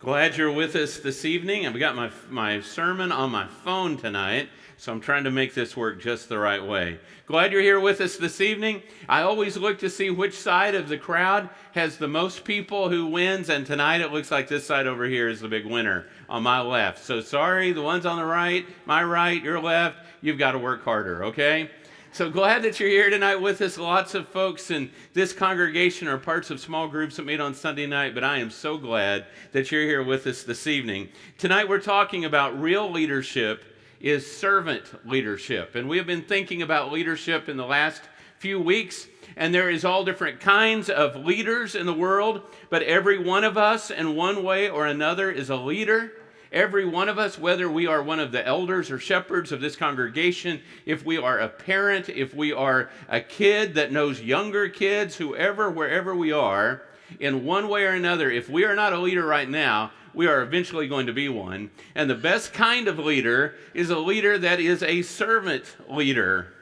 Glad you're with us this evening. I've got my sermon on my phone tonight, so I'm trying to make this work just the right way. Glad you're here with us this evening. I always look to see which side of the crowd has the most people who wins, and tonight it looks like this side over here is the big winner on my left. So sorry, the ones on the right, my right, your left, you've got to work harder, okay? So glad that you're here tonight with us. Lots of folks in this congregation are parts of small groups that meet on Sunday night, but I am so glad that you're here with us this evening. Tonight we're talking about real leadership is servant leadership. And we have been thinking about leadership in the last few weeks, and there is all different kinds of leaders in the world, but every one of us in one way or another is a leader. Every one of us, whether we are one of the elders or shepherds of this congregation, if we are a parent, if we are a kid that knows younger kids, whoever, wherever we are, in one way or another, if we are not a leader right now, we are eventually going to be one. And the best kind of leader is a leader that is a servant leader.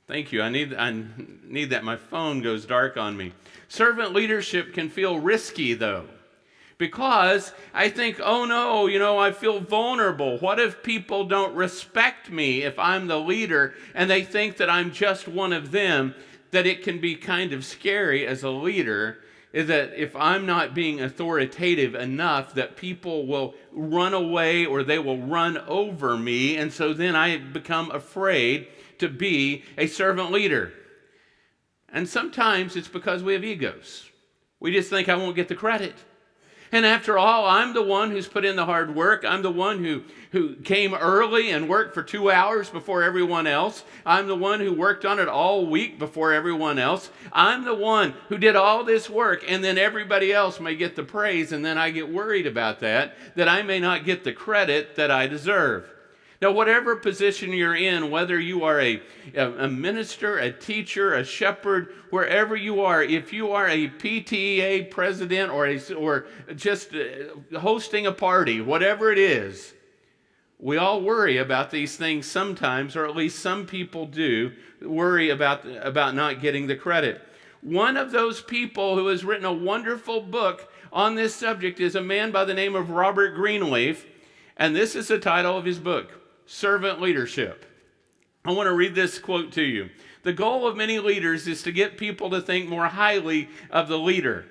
Thank you. I need that. My phone goes dark on me. Servant leadership can feel risky, though. Because I think, oh no, I feel vulnerable. What if people don't respect me if I'm the leader and they think that I'm just one of them? That it can be kind of scary as a leader, is that if I'm not being authoritative enough, that people will run away or they will run over me, and so then I become afraid to be a servant leader. And sometimes it's because we have egos. We just think I won't get the credit. And after all, I'm the one who's put in the hard work. I'm the one who came early and worked for 2 hours before everyone else. I'm the one who worked on it all week before everyone else. I'm the one who did all this work, and then everybody else may get the praise, and then I get worried about that I may not get the credit that I deserve. Now, whatever position you're in, whether you are a minister, a teacher, a shepherd, wherever you are, if you are a PTA president or just hosting a party, whatever it is, we all worry about these things sometimes, or at least some people do worry about not getting the credit. One of those people who has written a wonderful book on this subject is a man by the name of Robert Greenleaf, and this is the title of his book. Servant leadership. I want to read this quote to you. The goal of many leaders is to get people to think more highly of the leader.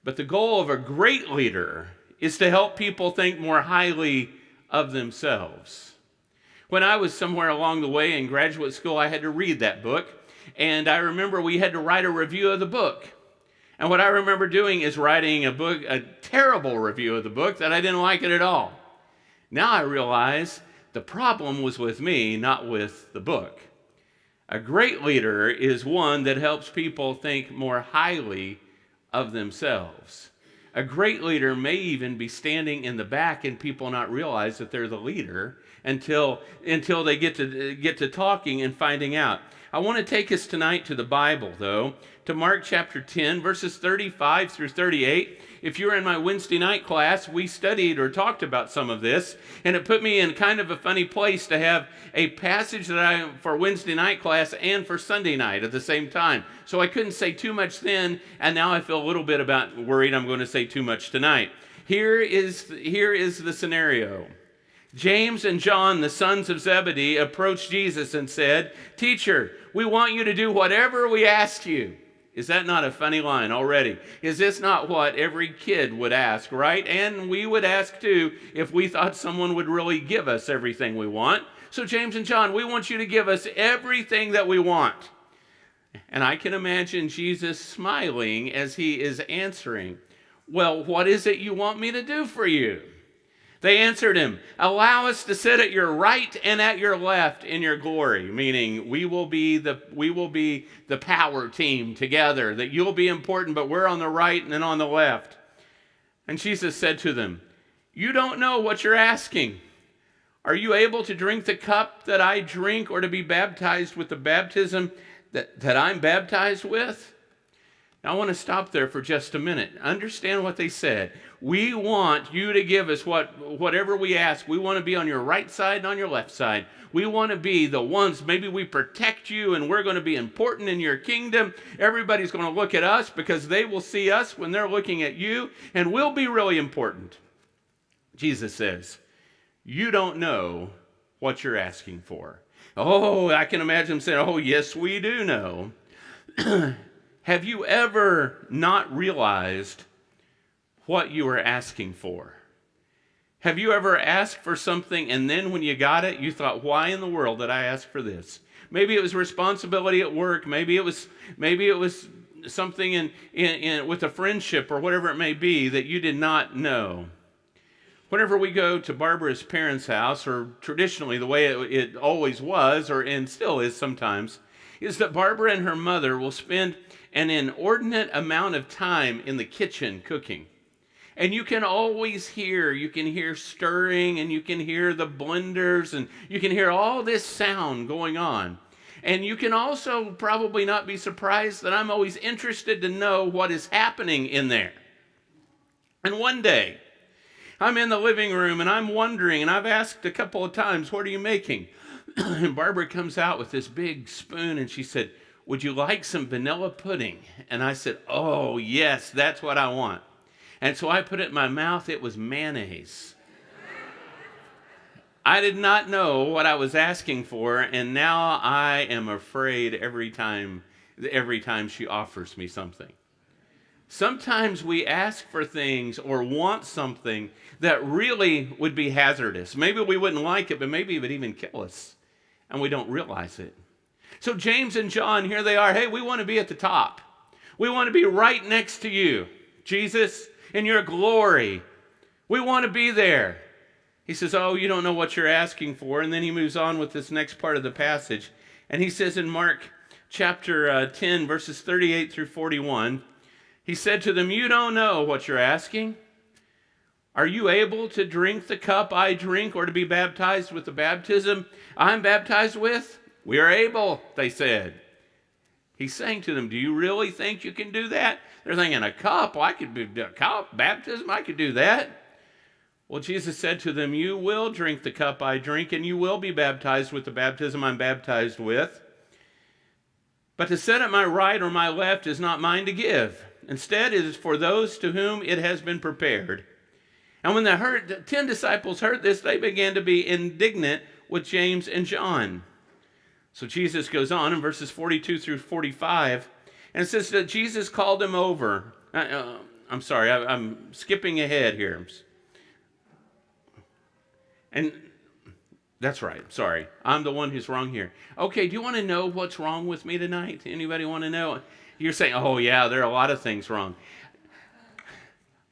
But the goal of a great leader is to help people think more highly of themselves. When I was somewhere along the way in graduate school, I had to read that book. And I remember we had to write a review of the book. And what I remember doing is writing a terrible review of the book that I didn't like it at all. Now I realize the problem was with me, not with the book. A great leader is one that helps people think more highly of themselves. A great leader may even be standing in the back and people not realize that they're the leader until they get to talking and finding out. I want to take us tonight to the Bible, though, to Mark chapter 10, verses 35 through 38. If you were in my Wednesday night class, we studied or talked about some of this, and it put me in kind of a funny place to have a passage for Wednesday night class and for Sunday night at the same time. So I couldn't say too much then, and now I feel a little bit worried I'm going to say too much tonight. Here is the scenario. James and John, the sons of Zebedee, approached Jesus and said, "Teacher, we want you to do whatever we ask you." Is that not a funny line already? Is this not what every kid would ask, right? And we would ask too if we thought someone would really give us everything we want. So James and John, we want you to give us everything that we want. And I can imagine Jesus smiling as he is answering, "Well, what is it you want me to do for you?" They answered him, "Allow us to sit at your right and at your left in your glory," meaning we will be the power team together, that you'll be important, but we're on the right and then on the left. And Jesus said to them, "You don't know what you're asking. Are you able to drink the cup that I drink, or to be baptized with the baptism that I'm baptized with?" Now, I want to stop there for just a minute. Understand what they said. We want you to give us whatever we ask. We want to be on your right side and on your left side. We want to be the ones, maybe we protect you and we're going to be important in your kingdom. Everybody's going to look at us because they will see us when they're looking at you, and we'll be really important. Jesus says, you don't know what you're asking for. Oh, I can imagine him saying, oh, yes, we do know. Have you ever not realized what you were asking for? Have you ever asked for something and then when you got it, you thought, why in the world did I ask for this? Maybe it was responsibility at work. Maybe it was something in with a friendship or whatever it may be that you did not know. Whenever we go to Barbara's parents' house, or traditionally the way it always was, and still is sometimes, is that Barbara and her mother will spend an inordinate amount of time in the kitchen cooking. And you can always hear stirring, and you can hear the blenders, and you can hear all this sound going on. And you can also probably not be surprised that I'm always interested to know what is happening in there. And one day, I'm in the living room, and I'm wondering, and I've asked a couple of times, what are you making? And Barbara comes out with this big spoon, and she said, would you like some vanilla pudding? And I said, oh, yes, that's what I want. And so I put it in my mouth. It was mayonnaise. I did not know what I was asking for, and now I am afraid every time she offers me something. Sometimes we ask for things or want something that really would be hazardous. Maybe we wouldn't like it, but maybe it would even kill us, and we don't realize it. So James and John, here they are. Hey, we want to be at the top. We want to be right next to you, Jesus, in your glory. We want to be there. He says, oh, you don't know what you're asking for. And then he moves on with this next part of the passage. And he says in Mark chapter 10, verses 38 through 41, he said to them, you don't know what you're asking. Are you able to drink the cup I drink, or to be baptized with the baptism I'm baptized with? We are able, they said. He's saying to them, do you really think you can do that? They're thinking, a cup? Well, I could do a cup, baptism, I could do that. Well, Jesus said to them, you will drink the cup I drink, and you will be baptized with the baptism I'm baptized with. But to sit at my right or my left is not mine to give. Instead, it is for those to whom it has been prepared. And when the 10 disciples heard this, they began to be indignant with James and John. So Jesus goes on in verses 42 through 45, and it says that Jesus called him over. I'm sorry, I'm skipping ahead here. And that's right, sorry. I'm the one who's wrong here. Okay, do you want to know what's wrong with me tonight? Anybody want to know? You're saying, oh yeah, there are a lot of things wrong.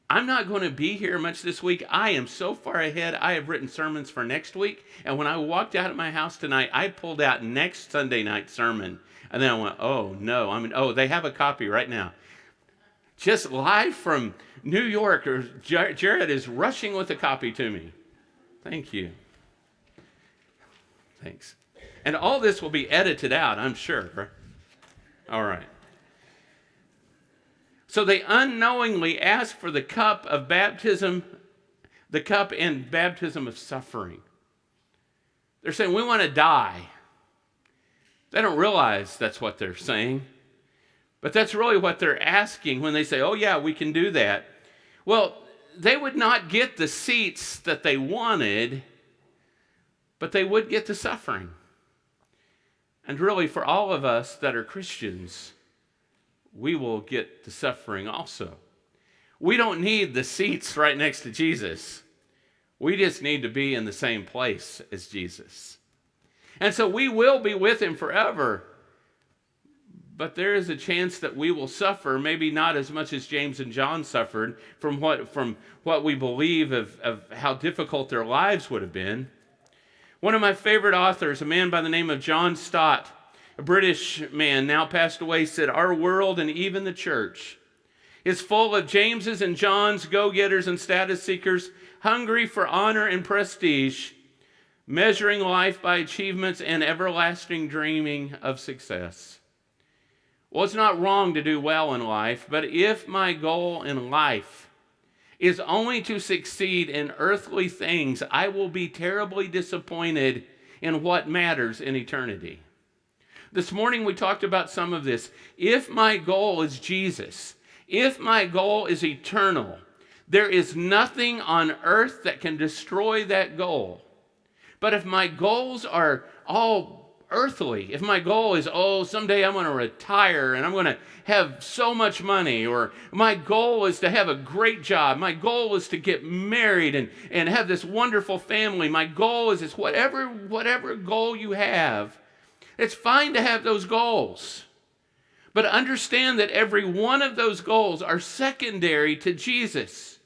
I'm not going to be here much this week. I am so far ahead. I have written sermons for next week. And when I walked out of my house tonight, I pulled out next Sunday night's sermon. And then I went, oh no, they have a copy right now. Just live from New York, or Jared is rushing with a copy to me. Thank you. Thanks. And all this will be edited out, I'm sure. All right. So they unknowingly ask for the cup of baptism, the cup and baptism of suffering. They're saying, we want to die. They don't realize that's what they're saying. But that's really what they're asking when they say, oh yeah, we can do that. Well, they would not get the seats that they wanted, but they would get the suffering. And really, for all of us that are Christians, we will get the suffering also. We don't need the seats right next to Jesus. We just need to be in the same place as Jesus. And so we will be with him forever. But there is a chance that we will suffer, maybe not as much as James and John suffered from what we believe of how difficult their lives would have been. One of my favorite authors, a man by the name of John Stott, a British man, now passed away, said, our world and even the church is full of Jameses and Johns, go-getters and status seekers, hungry for honor and prestige, measuring life by achievements and everlasting dreaming of success. Well, it's not wrong to do well in life, but if my goal in life is only to succeed in earthly things, I will be terribly disappointed in what matters in eternity. This morning we talked about some of this. If my goal is Jesus, if my goal is eternal, there is nothing on earth that can destroy that goal. But if my goals are all earthly, if my goal is, someday I'm going to retire and I'm going to have so much money, or my goal is to have a great job, my goal is to get married and have this wonderful family, my goal is this, whatever goal you have, it's fine to have those goals. But understand that every one of those goals are secondary to Jesus.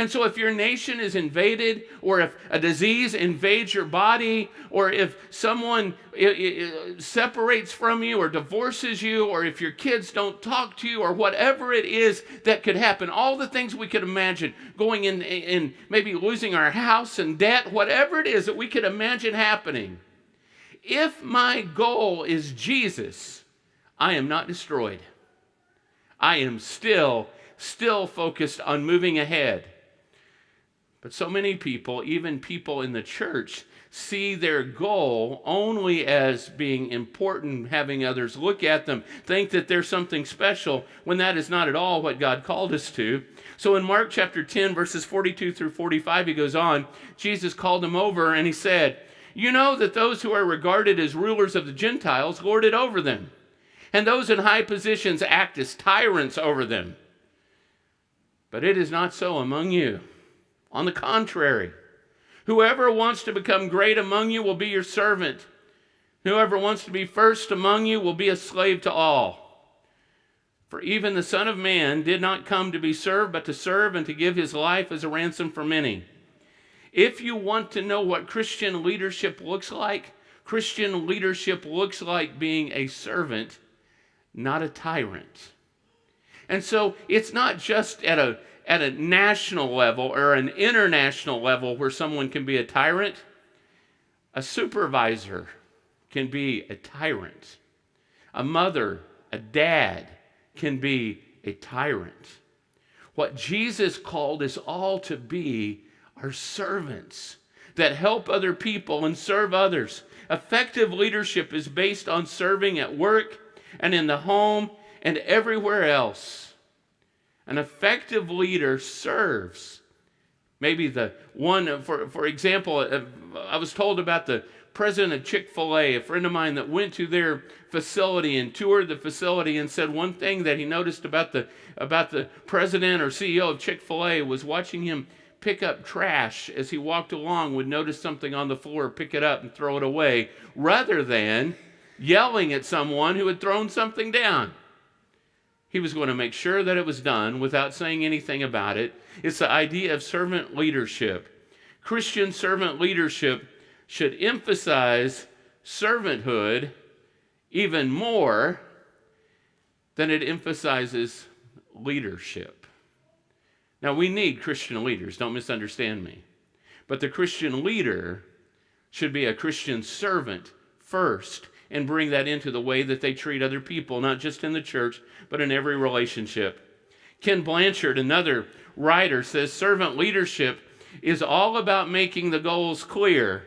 And so if your nation is invaded, or if a disease invades your body, or if someone separates from you or divorces you, or if your kids don't talk to you, or whatever it is that could happen, all the things we could imagine, going in maybe losing our house and debt, whatever it is that we could imagine happening, if my goal is Jesus, I am not destroyed. I am still focused on moving ahead. But so many people, even people in the church, see their goal only as being important, having others look at them, think that there's something special, when that is not at all what God called us to. So in Mark chapter 10, verses 42 through 45, he goes on, Jesus called them over and he said, "You know that those who are regarded as rulers of the Gentiles lord it over them, and those in high positions act as tyrants over them. But it is not so among you. On the contrary, whoever wants to become great among you will be your servant. Whoever wants to be first among you will be a slave to all. For even the Son of Man did not come to be served, but to serve and to give his life as a ransom for many." If you want to know what Christian leadership looks like, Christian leadership looks like being a servant, not a tyrant. And so it's not just at a national level or an international level where someone can be a tyrant. A supervisor can be a tyrant. A mother, a dad can be a tyrant. What Jesus called us all to be are servants that help other people and serve others. Effective leadership is based on serving at work and in the home and everywhere else. An effective leader serves. Maybe the one, for example, I was told about the president of Chick-fil-A, a friend of mine that went to their facility and toured the facility and said one thing that he noticed about the president or CEO of Chick-fil-A was watching him pick up trash as he walked along, would notice something on the floor, pick it up and throw it away, rather than yelling at someone who had thrown something down. He was going to make sure that it was done without saying anything about it. It's the idea of servant leadership. Christian servant leadership should emphasize servanthood even more than it emphasizes leadership. Now, we need Christian leaders, don't misunderstand me. But the Christian leader should be a Christian servant first and bring that into the way that they treat other people, not just in the church, but in every relationship. Ken Blanchard, another writer, says servant leadership is all about making the goals clear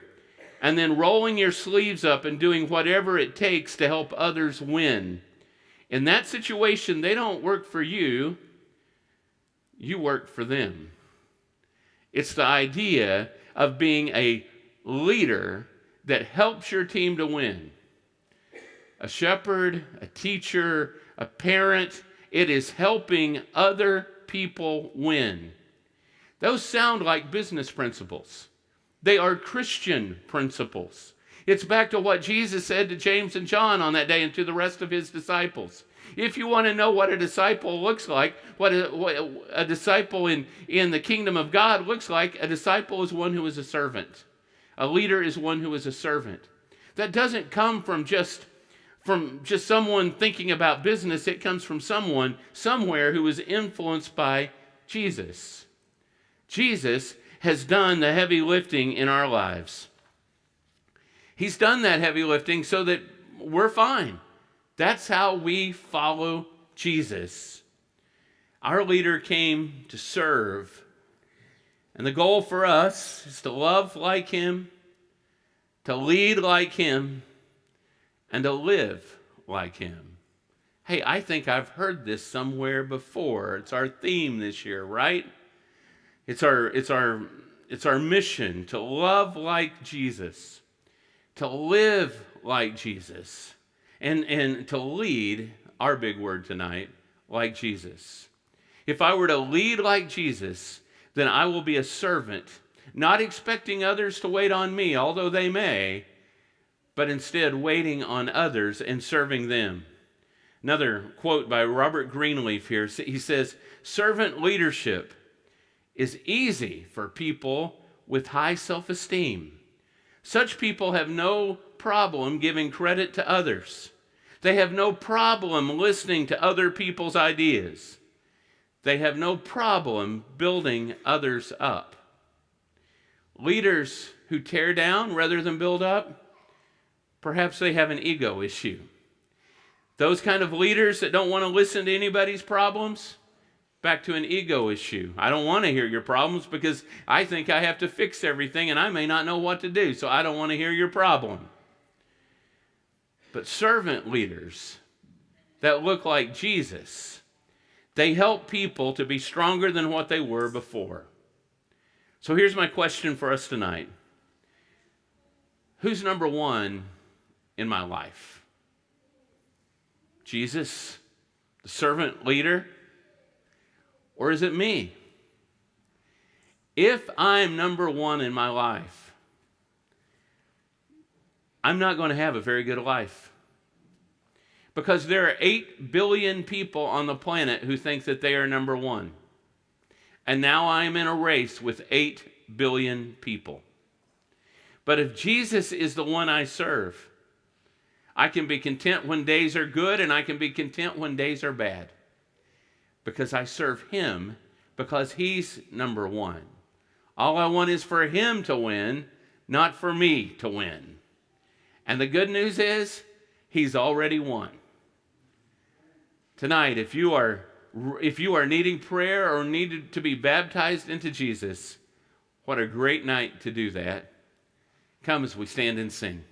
and then rolling your sleeves up and doing whatever it takes to help others win. In that situation, they don't work for you. You work for them. It's the idea of being a leader that helps your team to win. A shepherd, a teacher, a parent, it is helping other people win. Those sound like business principles. They are Christian principles. It's back to what Jesus said to James and John on that day and to the rest of his disciples. If you want to know what a disciple looks like, what a disciple in the kingdom of God looks like, a disciple is one who is a servant. A leader is one who is a servant. That doesn't come from just someone thinking about business. It comes from someone somewhere who is influenced by Jesus. Jesus has done the heavy lifting in our lives. He's done that heavy lifting so that we're fine. That's how we follow Jesus. Our leader came to serve. And the goal for us is to love like him, to lead like him, and to live like him. Hey, I think I've heard this somewhere before. It's our theme this year, right? It's our mission to love like Jesus, to live like Jesus, and to lead, our big word tonight, like Jesus. If I were to lead like Jesus, then I will be a servant, not expecting others to wait on me, although they may, but instead waiting on others and serving them. Another quote by Robert Greenleaf here, he says, "Servant leadership is easy for people with high self-esteem. Such people have no problem giving credit to others. They have no problem listening to other people's ideas. They have no problem building others up. Leaders who tear down rather than build up, perhaps they have an ego issue. Those kind of leaders that don't want to listen to anybody's problems, back to an ego issue. I don't want to hear your problems because I think I have to fix everything and I may not know what to do, so I don't want to hear your problem." But servant leaders that look like Jesus, they help people to be stronger than what they were before. So here's my question for us tonight. Who's number one in my life? Jesus, the servant leader? Or is it me? If I'm number one in my life, I'm not going to have a very good life. Because there are 8 billion people on the planet who think that they are number one. And now I'm in a race with 8 billion people. But if Jesus is the one I serve, I can be content when days are good and I can be content when days are bad. Because I serve him, because he's number one. All I want is for him to win, not for me to win. And the good news is, he's already won. Tonight, if you are needing prayer or needed to be baptized into Jesus, what a great night to do that. Come as we stand and sing.